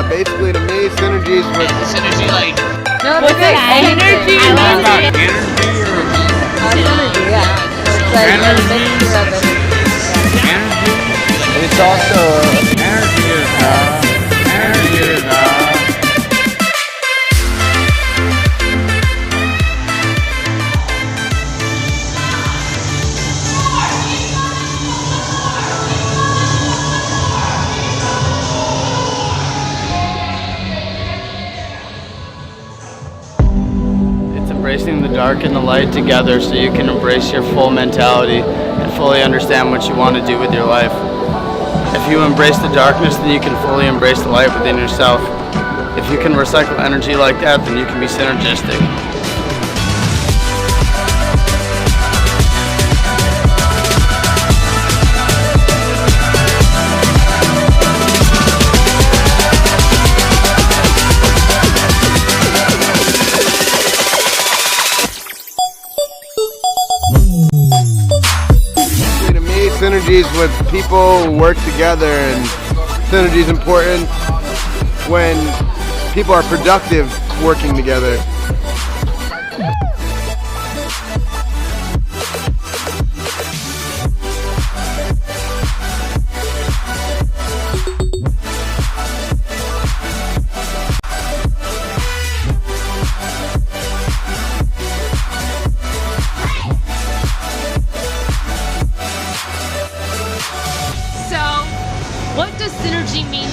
Basically, to me, synergies with Synergy, like No, what's it? Energy. Is that about energy or Energy, yeah. It's like a mixture of it. energy? it's also Energy is It's embracing the dark and the light together so you can embrace your full mentality and fully understand what you want to do with your life. If you embrace the darkness, then you can fully embrace the light within yourself. If you can recycle energy like that, then you can be synergistic. to me, synergies with people who work together, and synergy is important when people are productive working together. So, what does synergy mean